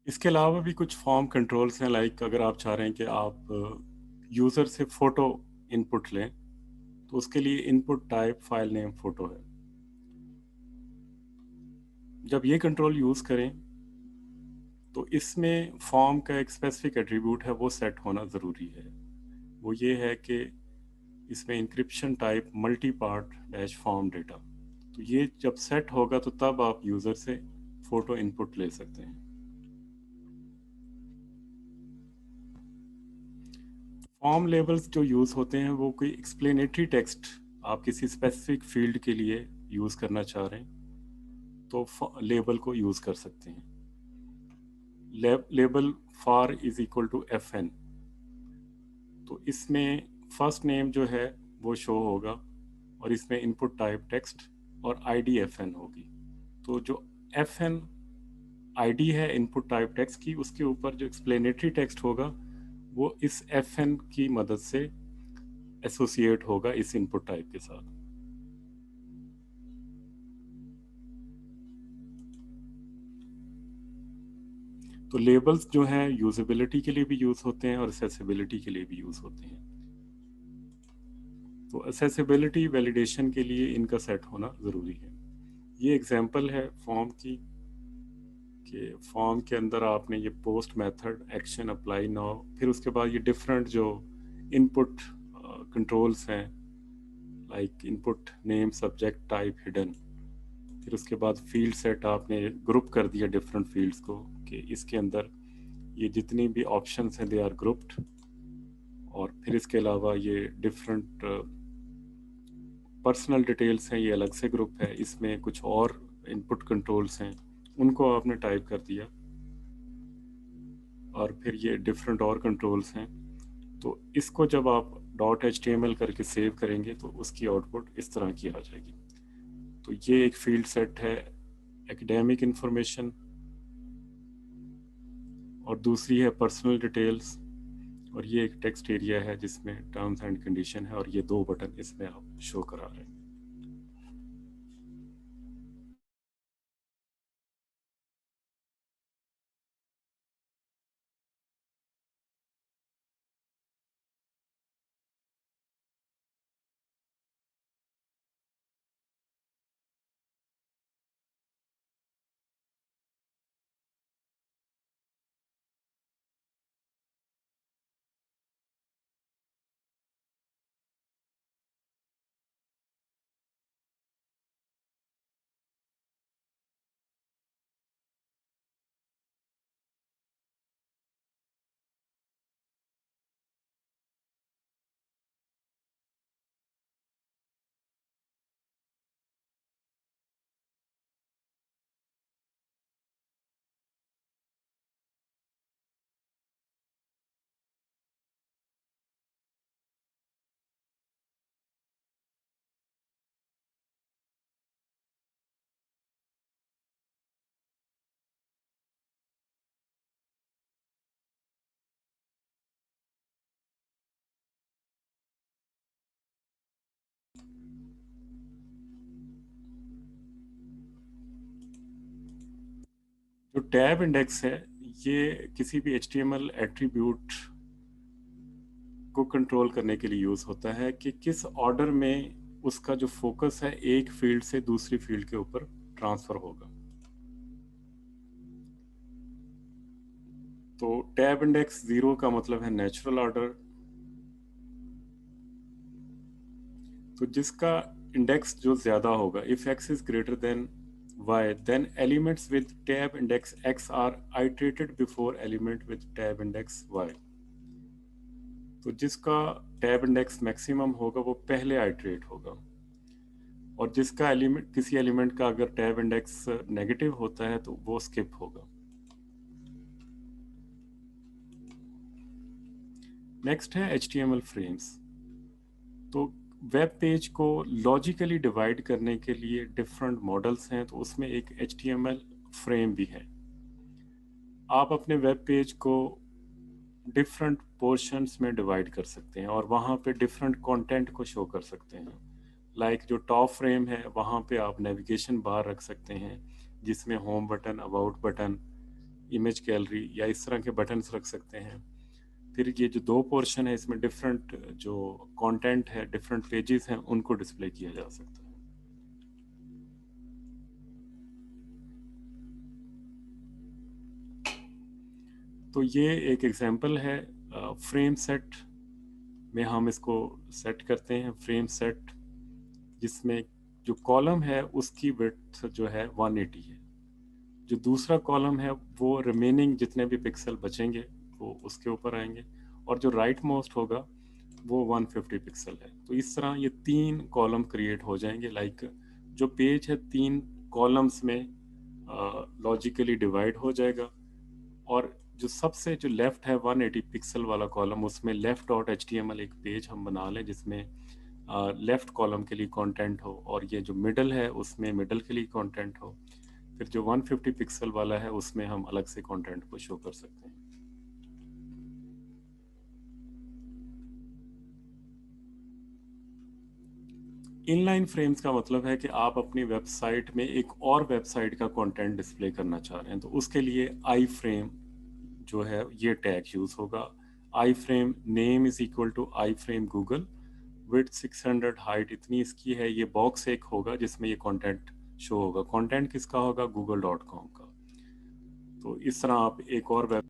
इसके अलावा भी कुछ फॉर्म कंट्रोल्स हैं, लाइक अगर आप चाह रहे हैं कि आप यूज़र से फ़ोटो इनपुट लें, तो उसके लिए input type file name photo है। जब ये कंट्रोल यूज़ करें तो इसमें फॉर्म का एक स्पेसिफिक एट्रीब्यूट है, वो सेट होना ज़रूरी है। वो ये है कि इसमें encryption type multi part dash form data. तो ये जब सेट होगा तो तब आप यूज़र से फ़ोटो इनपुट ले सकते हैं। फॉर्म लेबल्स जो यूज़ होते हैं वो कोई एक्सप्लेनेटरी टेक्स्ट आप किसी स्पेसिफिक फील्ड के लिए यूज़ करना चाह रहे हैं तो लेबल को यूज़ कर सकते हैं। Label for is equal to F N, तो इसमें फर्स्ट नेम जो है वो शो होगा और इसमें इनपुट टाइप टेक्स्ट और आईडी एफ एन होगी। तो जो एफ एन आईडी है इनपुट टाइप टेक्स्ट की, उसके ऊपर जो एक्सप्लेनेटरी टेक्स्ट होगा वो इस एफ एन की मदद से एसोसिएट होगा इस इनपुट टाइप के साथ। तो लेबल्स जो हैं यूजेबिलिटी के लिए भी यूज़ होते हैं और एक्सेसिबिलिटी के लिए भी यूज़ होते हैं। तो एक्सेसिबिलिटी वैलिडेशन के लिए इनका सेट होना ज़रूरी है। ये एग्जांपल है फॉर्म की, कि फॉर्म के अंदर आपने ये post method action apply now, फिर उसके बाद ये डिफरेंट जो इनपुट कंट्रोल्स हैं, like input name subject type hidden, फिर उसके बाद फील्ड सेट आपने ग्रुप कर दिया डिफरेंट फील्ड्स को कि इसके अंदर ये जितनी भी ऑप्शंस हैं दे आर ग्रुप्ड। और फिर इसके अलावा ये डिफरेंट पर्सनल डिटेल्स हैं, ये अलग से ग्रुप है, इसमें कुछ और इनपुट कंट्रोल्स हैं उनको आपने टाइप कर दिया, और फिर ये डिफरेंट और कंट्रोल्स हैं। तो इसको जब आप dot H T M L करके सेव करेंगे तो उसकी आउटपुट इस तरह की आ जाएगी। तो ये एक फील्ड सेट है एकेडमिक इंफॉर्मेशन, और दूसरी है पर्सनल डिटेल्स, और ये एक टेक्स्ट एरिया है जिसमें टर्म्स एंड कंडीशन है, और ये दो बटन इसमें आप शो करा रहे हैं। जो टैब इंडेक्स है ये किसी भी H T M L attribute को कंट्रोल करने के लिए यूज़ होता है कि किस ऑर्डर में उसका जो फोकस है एक फील्ड से दूसरी फील्ड के ऊपर ट्रांसफ़र होगा। तो टैब इंडेक्स 0 का मतलब है नेचुरल ऑर्डर। तो जिसका इंडेक्स जो ज़्यादा होगा, if x is greater than y then elements with tab index x are iterated before element with tab index y। तो जिसका टैब इंडेक्स मैक्सिमम होगा वो पहले आइटरेट होगा, और जिसका एलिमेंट किसी एलिमेंट का अगर टैब इंडेक्स नेगेटिव होता है तो वो स्किप होगा। नेक्स्ट है HTML फ्रेम्स। तो वेब पेज को लॉजिकली डिवाइड करने के लिए डिफरेंट मॉडल्स हैं, तो उसमें एक HTML फ्रेम भी है। आप अपने वेब पेज को डिफरेंट पोर्शंस में डिवाइड कर सकते हैं और वहाँ पे डिफरेंट कंटेंट को शो कर सकते हैं। लाइक जो टॉप फ्रेम है वहाँ पे आप नेविगेशन बार रख सकते हैं जिसमें home button, about button, image gallery या इस तरह के बटन्स रख सकते हैं। फिर ये जो दो पोर्शन है इसमें डिफरेंट जो कंटेंट है, डिफरेंट पेजेस हैं, उनको डिस्प्ले किया जा सकता है। तो ये एक एग्जांपल है फ्रेम सेट में हम इसको सेट करते हैं। फ्रेम सेट जिसमें जो कॉलम है उसकी विड्थ जो है 180 है, जो दूसरा कॉलम है वो रिमेनिंग जितने भी पिक्सल बचेंगे वो उसके ऊपर आएंगे, और जो राइट मोस्ट होगा वो 150 पिक्सल है। तो इस तरह ये तीन कॉलम क्रिएट हो जाएंगे। लाइक जो पेज है तीन कॉलम्स में लॉजिकली डिवाइड हो जाएगा, और जो सबसे जो लेफ्ट है 180 पिक्सल वाला कॉलम, उसमें लेफ्ट डॉट HTML एक पेज हम बना लें जिसमें लेफ्ट कॉलम के लिए कंटेंट हो, और ये जो मिडल है उसमें मिडल के लिए कंटेंट हो। फिर जो 150 पिक्सल वाला है उसमें हम अलग से कंटेंट को शो कर सकते हैं। इनलाइन फ्रेम्स का मतलब है कि आप अपनी वेबसाइट में एक और वेबसाइट का कंटेंट डिस्प्ले करना चाह रहे हैं, तो उसके लिए आई फ्रेम जो है ये टैग यूज होगा। Iframe name is equal to iframe Google, width 600, height इतनी इसकी है। ये बॉक्स एक होगा जिसमें ये कंटेंट शो होगा। कंटेंट किसका होगा? google.com का। तो इस तरह आप एक और वेब